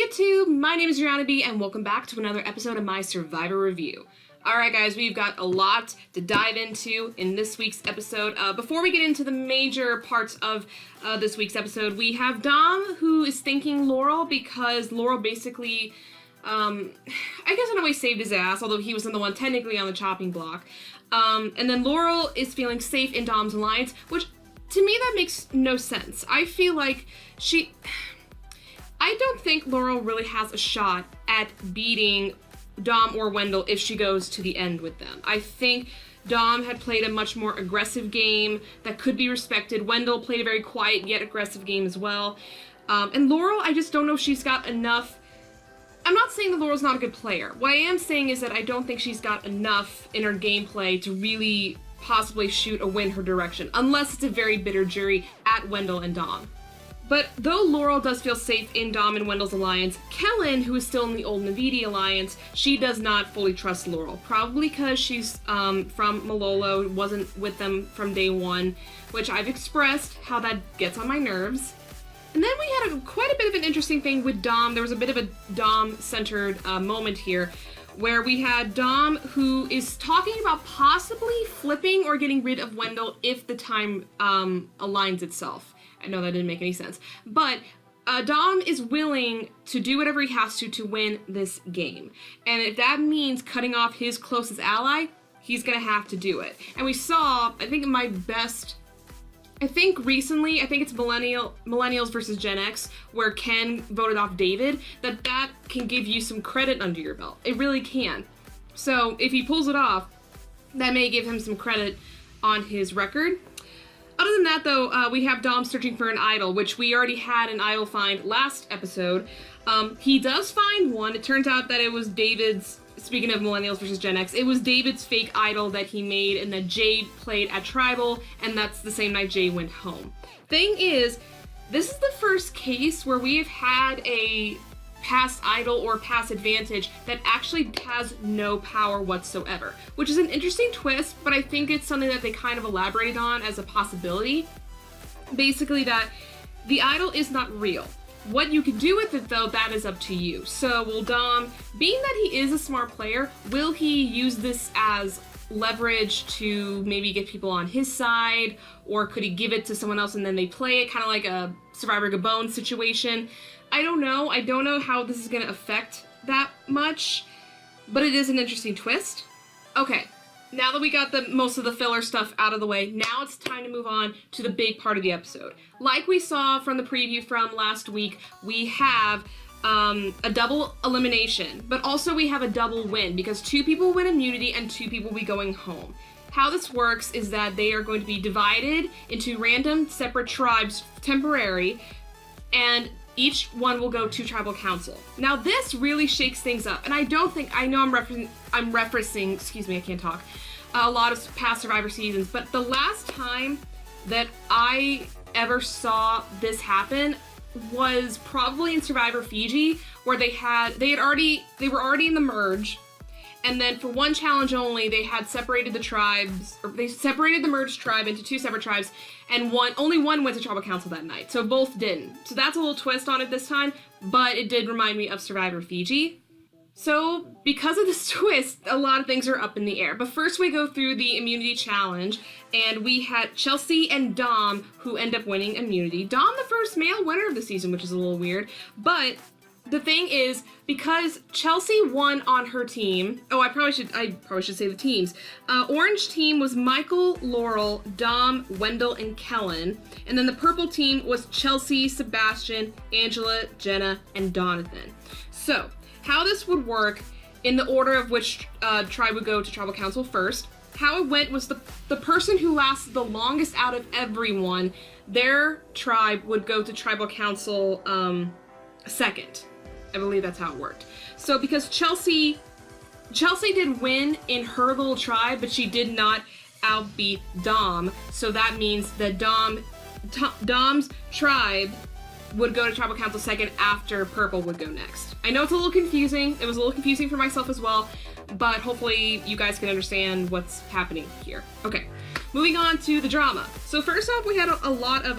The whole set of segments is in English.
YouTube, my name is rhianaB and welcome back to another episode of my Survivor Review. Alright guys, we've got a lot to dive into in this week's episode. Before we get into the major parts of this week's episode, we have Dom, who is thanking Laurel because Laurel basically, I guess in a way saved his ass, although he wasn't the one technically on the chopping block. And then Laurel is feeling safe in Dom's alliance, which to me that makes no sense. I feel like I don't think Laurel really has a shot at beating Dom or Wendell if she goes to the end with them. I think Dom had played a much more aggressive game that could be respected. Wendell played a very quiet yet aggressive game as well. And Laurel, I just don't know if she's got enough. I'm not saying that Laurel's not a good player. What I am saying is that I don't think she's got enough in her gameplay to really possibly shoot a win her direction, unless it's a very bitter jury at Wendell and Dom. But though Laurel does feel safe in Dom and Wendell's alliance, Kellen, who is still in the old Navidi alliance, she does not fully trust Laurel. Probably because she's from Malolo, wasn't with them from day one, which I've expressed how that gets on my nerves. And then we had quite a bit of an interesting thing with Dom. There was a bit of a Dom-centered moment here, where we had Dom who is talking about possibly flipping or getting rid of Wendell if the time aligns itself. I know that didn't make any sense. But Dom is willing to do whatever he has to win this game. And if that means cutting off his closest ally, he's gonna have to do it. And we saw, I think recently, I think it's Millennials versus Gen X, where Ken voted off David, that can give you some credit under your belt. It really can. So if he pulls it off, that may give him some credit on his record. Other than that, though, we have Dom searching for an idol, which we already had an idol find last episode. He does find one. It turns out that it was David's, speaking of Millennials versus Gen X, it was David's fake idol that he made and that Jade played at Tribal, and that's the same night Jade went home. Thing is, this is the first case where we have had a past idol or past advantage that actually has no power whatsoever, which is an interesting twist, but I think it's something that they kind of elaborated on as a possibility. Basically that the idol is not real. What you can do with it though, that is up to you. So will Dom, being that he is a smart player, will he use this as leverage to maybe get people on his side, or could he give it to someone else and then they play it, kind of like a Survivor Gabon situation? I don't know. I don't know how this is going to affect that much, but it is an interesting twist. Okay, now that we got most of the filler stuff out of the way, now it's time to move on to the big part of the episode. Like we saw from the preview from last week, we have a double elimination, but also we have a double win because 2 people win immunity and 2 people will be going home. How this works is that they are going to be divided into random separate tribes, temporary, and each one will go to tribal council. Now this really shakes things up, and I know I'm referencing, excuse me, I can't talk, a lot of past Survivor seasons, but the last time that I ever saw this happen was probably in Survivor Fiji, where they were already in the merge, and then for one challenge only, they had separated the tribes, or they separated the merged tribe into 2 separate tribes, and only one went to tribal council that night, so both didn't. So that's a little twist on it this time, but it did remind me of Survivor Fiji. So because of this twist, a lot of things are up in the air. But first we go through the immunity challenge, and we had Chelsea and Dom who end up winning immunity. Dom, the first male winner of the season, which is a little weird, but the thing is, because Chelsea won on her team, I probably should say the teams. Orange team was Michael, Laurel, Dom, Wendell, and Kellen. And then the purple team was Chelsea, Sebastian, Angela, Jenna, and Donathan. So, how this would work in the order of which tribe would go to tribal council first. How it went was the person who lasted the longest out of everyone, their tribe would go to tribal council second. I believe that's how it worked. So because Chelsea did win in her little tribe, but she did not outbeat Dom, so that means that Dom's tribe would go to tribal council second after purple would go next. I know it's a little confusing. It was a little confusing for myself as well, but hopefully you guys can understand what's happening here. Okay, moving on to the drama. So first off, we had a lot of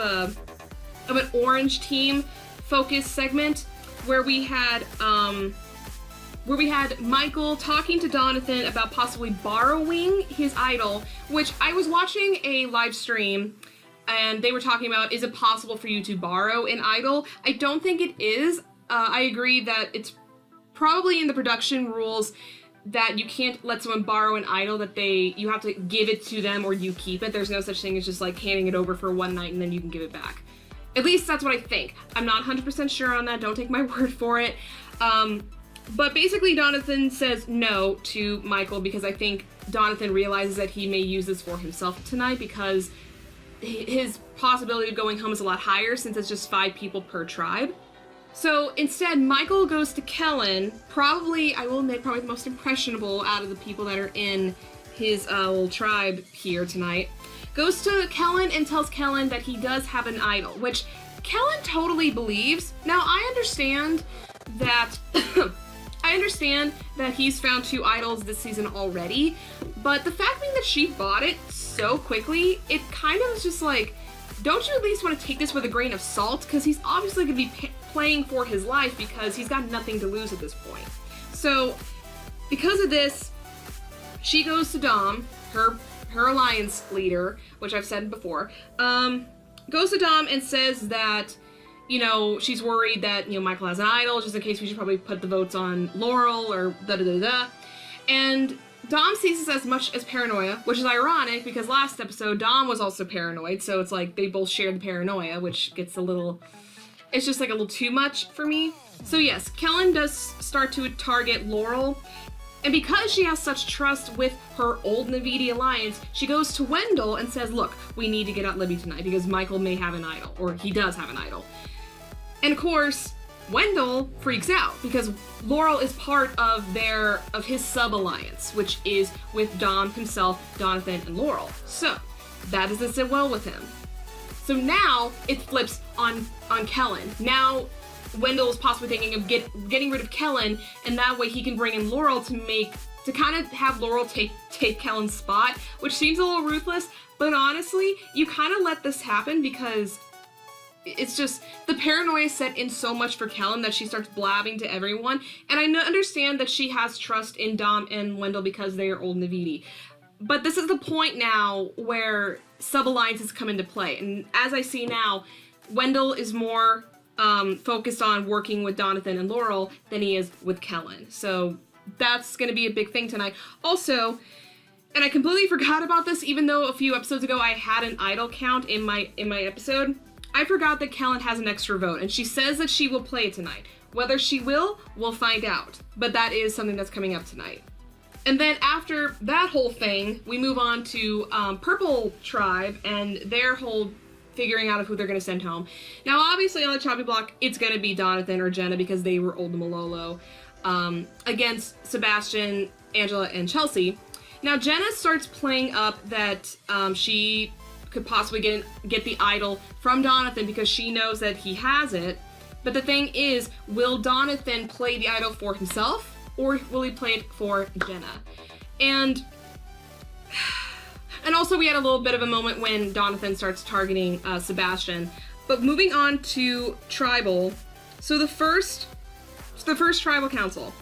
an orange team focus segment. where we had Michael talking to Donathan about possibly borrowing his idol, which I was watching a live stream and they were talking about, is it possible for you to borrow an idol? I don't think it is. I agree that it's probably in the production rules that you can't let someone borrow an idol, that you have to give it to them or you keep it. There's no such thing as just like handing it over for one night and then you can give it back. At least that's what I think. I'm not 100% sure on that, don't take my word for it. But basically Donathan says no to Michael because I think Donathan realizes that he may use this for himself tonight because his possibility of going home is a lot higher since it's just 5 people per tribe. So instead, Michael goes to Kellen, probably, I will admit, probably the most impressionable out of the people that are in his little tribe here tonight. Goes to Kellen and tells Kellen that he does have an idol, which Kellen totally believes. Now, I understand that he's found 2 idols this season already, but the fact being that she bought it so quickly, it kind of is just like, don't you at least want to take this with a grain of salt? Because he's obviously going to be playing for his life because he's got nothing to lose at this point. So, because of this, she goes to Dom, her alliance leader, which I've said before, goes to Dom and says that, you know, she's worried that, you know, Michael has an idol, just in case we should probably put the votes on Laurel or da-da-da-da. And Dom sees this as much as paranoia, which is ironic because last episode Dom was also paranoid, so it's like they both share the paranoia, which gets a little, it's just like a little too much for me. So yes, Kellen does start to target Laurel, and because she has such trust with her old Navidi alliance, she goes to Wendell and says, look, we need to get out Libby tonight because Michael may have an idol, or he does have an idol. And of course, Wendell freaks out because Laurel is part of his sub-alliance, which is with Dom himself, Donathan, and Laurel. So, that doesn't sit well with him. So now, it flips on Kellen. Now, Wendell is possibly thinking of getting rid of Kellen, and that way he can bring in Laurel to kind of have Laurel take Kellen's spot, which seems a little ruthless, but honestly, you kind of let this happen because it's just, the paranoia set in so much for Kellen that she starts blabbing to everyone, and I understand that she has trust in Dom and Wendell because they are old Navidi. But this is the point now where sub-alliances come into play, and as I see now, Wendell is more focused on working with Donathan and Laurel than he is with Kellen. So that's going to be a big thing tonight. Also, and I completely forgot about this, even though a few episodes ago I had an idol count in my episode, I forgot that Kellen has an extra vote, and she says that she will play tonight. Whether she will, we'll find out. But that is something that's coming up tonight. And then after that whole thing, we move on to Purple Tribe and their whole figuring out of who they're going to send home. Now, obviously, on the chopping block, it's going to be Donathan or Jenna because they were old Malolo against Sebastian, Angela, and Chelsea. Now, Jenna starts playing up that she could possibly get the idol from Donathan because she knows that he has it. But the thing is, will Donathan play the idol for himself or will he play it for Jenna? And also we had a little bit of a moment when Donathan starts targeting Sebastian. But moving on to Tribal, so the first Tribal Council.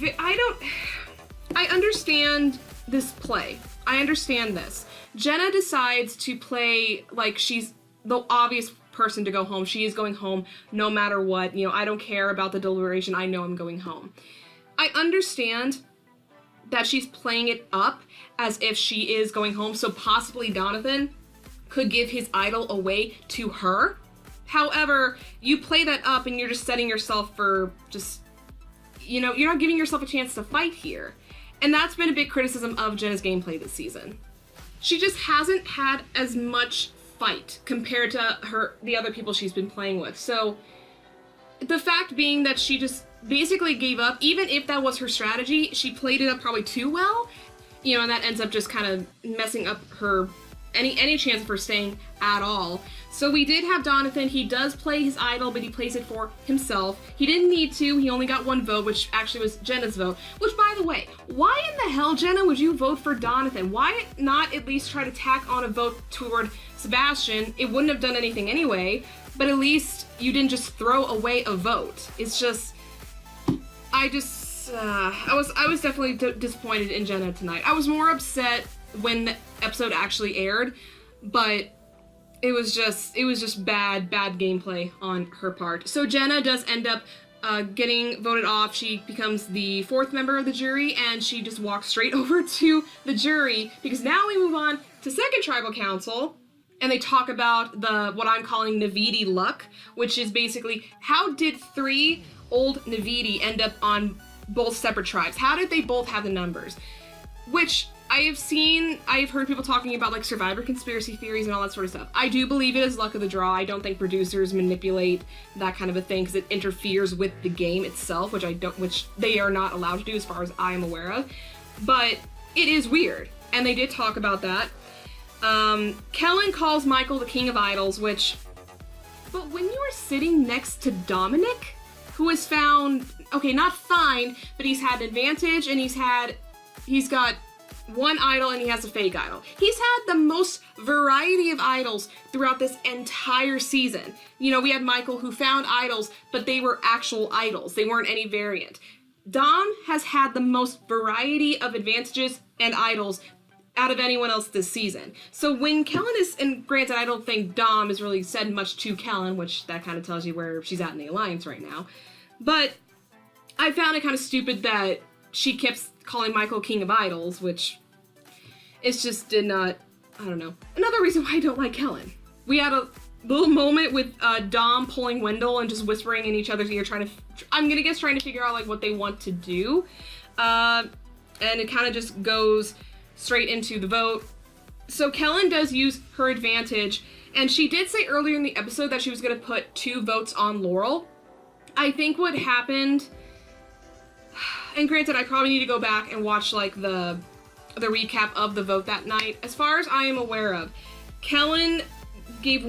I understand this play. I understand this. Jenna decides to play like she's the obvious person to go home. She is going home no matter what. You know, I don't care about the deliberation. I know I'm going home. I understand that she's playing it up as if she is going home, so possibly Donathan could give his idol away to her. However, you play that up and you're just setting yourself for just, you know, you're not giving yourself a chance to fight here. And that's been a big criticism of Jenna's gameplay this season. She just hasn't had as much fight compared to the other people she's been playing with. So the fact being that she just basically gave up, even if that was her strategy, she played it up probably too well, you know, and that ends up just kind of messing up her any chance of her staying at all. So we did have Donathan. He does play his idol, but he plays it for himself. He didn't need to. He only got 1 vote, which actually was Jenna's vote. Which, by the way, why in the hell, Jenna, would you vote for Donathan? Why not at least try to tack on a vote toward Sebastian? It wouldn't have done anything anyway. but at least you didn't just throw away a vote. It's just, I was definitely disappointed in Jenna tonight. I was more upset when the episode actually aired, but it was just bad gameplay on her part. So Jenna does end up getting voted off. She becomes the 4th member of the jury, and she just walks straight over to the jury, because now we move on to second tribal council, and they talk about what I'm calling Navidi luck, which is basically, how did 3 old Navidi end up on both separate tribes? How did they both have the numbers? Which I've heard people talking about, like, survivor conspiracy theories and all that sort of stuff. I do believe it is luck of the draw. I don't think producers manipulate that kind of a thing because it interferes with the game itself, which they are not allowed to do as far as I am aware of. But it is weird, and they did talk about that. Kellen calls Michael the king of idols, but when you are sitting next to Dominic, who is found, okay, not fine, but he's had an advantage, and he's got one idol and he has a fake idol. He's had the most variety of idols throughout this entire season. You know, we had Michael who found idols, but they were actual idols. They weren't any variant. Dom has had the most variety of advantages and idols out of anyone else this season. So when Kellen and granted, I don't think Dom has really said much to Kellen, which that kind of tells you where she's at in the alliance right now. But I found it kind of stupid that she keeps calling Michael king of idols, which is just I don't know. Another reason why I don't like Kellen. We had a little moment with Dom pulling Wendell and just whispering in each other's ear, trying to figure out, like, what they want to do. And it kind of just goes straight into the vote. So Kellen does use her advantage, and she did say earlier in the episode that she was going to put 2 votes on Laurel. I think what happened, and granted, I probably need to go back and watch, like, the recap of the vote that night. As far as I am aware of, Kellen gave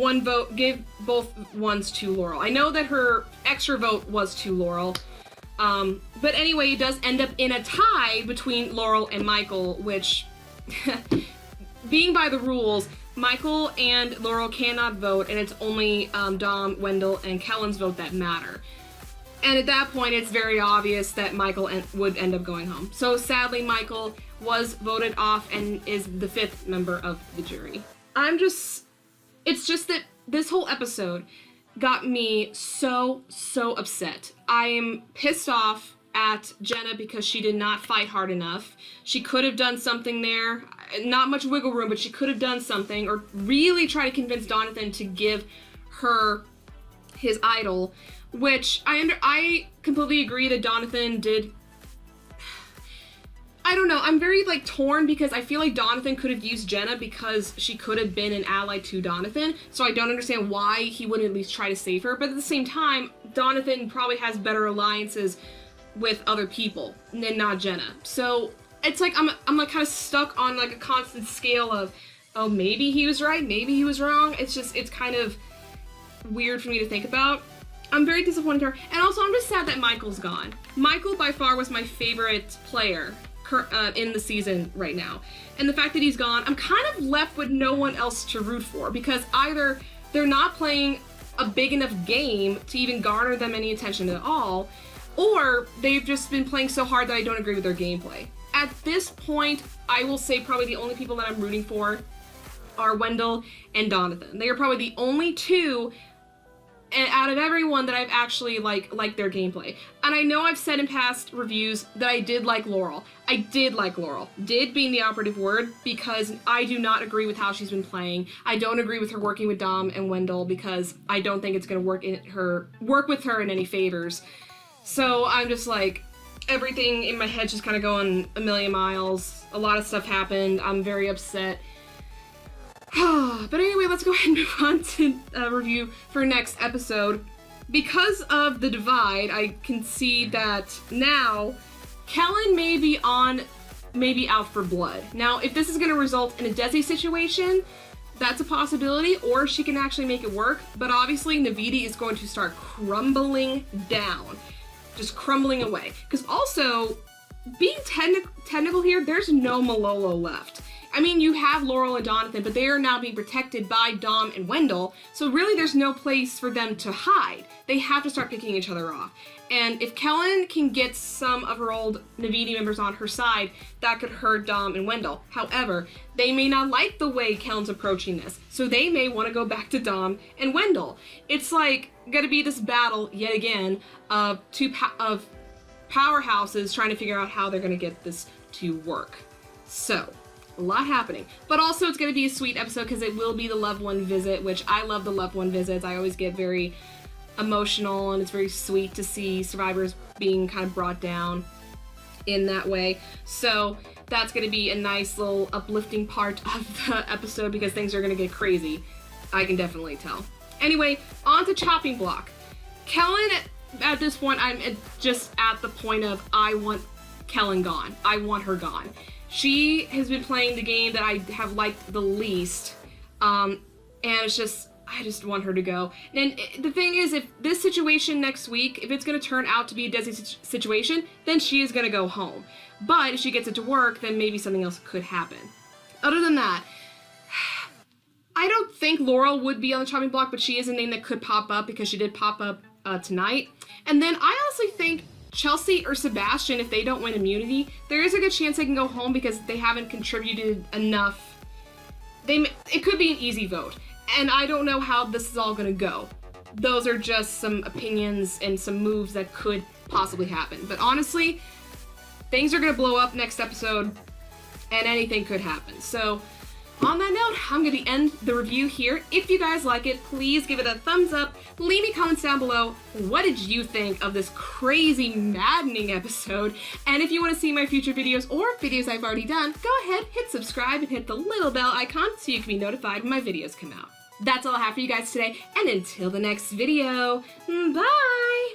both ones to Laurel. I know that her extra vote was to Laurel. But anyway, it does end up in a tie between Laurel and Michael, which, being by the rules, Michael and Laurel cannot vote, and it's only Dom, Wendell, and Kellen's vote that matter. And at that point, it's very obvious that Michael would end up going home. So sadly, Michael was voted off and is the 5th member of the jury. It's just that this whole episode got me so upset. I am pissed off at Jenna because she did not fight hard enough. She could have done something there. Not much wiggle room, but she could have done something, or really try to convince Donathan to give her his idol, which I completely agree that Donathan did. I don't know, I'm very, like, torn because I feel like Donathan could have used Jenna because she could have been an ally to Donathan, so I don't understand why he wouldn't at least try to save her, but at the same time, Donathan probably has better alliances with other people than not Jenna. So it's like I'm like kind of stuck on, like, a constant scale of, oh, maybe he was right, maybe he was wrong. It's kind of weird for me to think about. I'm very disappointed in her, and also I'm just sad that Michael's gone. Michael by far was my favorite player in the season right now, and the fact that he's gone, I'm kind of left with no one else to root for, because either they're not playing a big enough game to even garner them any attention at all, or they've just been playing so hard that I don't agree with their gameplay. At this point, I will say probably the only people that I'm rooting for are Wendell and Donathan. They are probably the only 2 out of everyone that I've actually liked their gameplay. And I know I've said in past reviews that I did like Laurel. I did like Laurel. Did being the operative word, because I do not agree with how she's been playing. I don't agree with her working with Dom and Wendell because I don't think it's gonna work with her in any favors. So I'm just like, everything in my head's just kind of going a million miles. A lot of stuff happened. I'm very upset. But anyway, let's go ahead and move on to review for next episode. Because of the divide, I can see that now Kellen may be out for blood. Now, if this is going to result in a Desi situation, that's a possibility, or she can actually make it work. But obviously, Navidi is going to start crumbling down. Just crumbling away. Because also, being technical here, there's no Malolo left. I mean, you have Laurel and Jonathan, but they are now being protected by Dom and Wendell, so really there's no place for them to hide. They have to start picking each other off. And if Kellen can get some of her old Navidi members on her side, that could hurt Dom and Wendell. However, they may not like the way Kellen's approaching this, so they may want to go back to Dom and Wendell. It's like gonna be this battle yet again of of powerhouses trying to figure out how they're gonna get this to work. So, a lot happening. But also it's gonna be a sweet episode because it will be the loved one visit, which I love the loved one visits. I always get very emotional, and it's very sweet to see survivors being kind of brought down in that way. So that's going to be a nice little uplifting part of the episode because things are going to get crazy. I can definitely tell. Anyway, on to chopping block. Kellen, at this point, I'm just at the point of I want Kellen gone. I want her gone. She has been playing the game that I have liked the least, and it's just I just want her to go. And the thing is, if this situation next week, if it's going to turn out to be a Desi situation, then she is going to go home. But if she gets it to work, then maybe something else could happen. Other than that, I don't think Laurel would be on the chopping block, but she is a name that could pop up because she did pop up tonight. And then I honestly think Chelsea or Sebastian, if they don't win immunity, there is a good chance they can go home because they haven't contributed enough. It could be an easy vote. And I don't know how this is all gonna go. Those are just some opinions and some moves that could possibly happen. But honestly, things are gonna blow up next episode and anything could happen. So on that note, I'm gonna end the review here. If you guys like it, please give it a thumbs up. Leave me comments down below. What did you think of this crazy, maddening episode? And if you wanna see my future videos or videos I've already done, go ahead, hit subscribe and hit the little bell icon so you can be notified when my videos come out. That's all I have for you guys today, and until the next video, bye!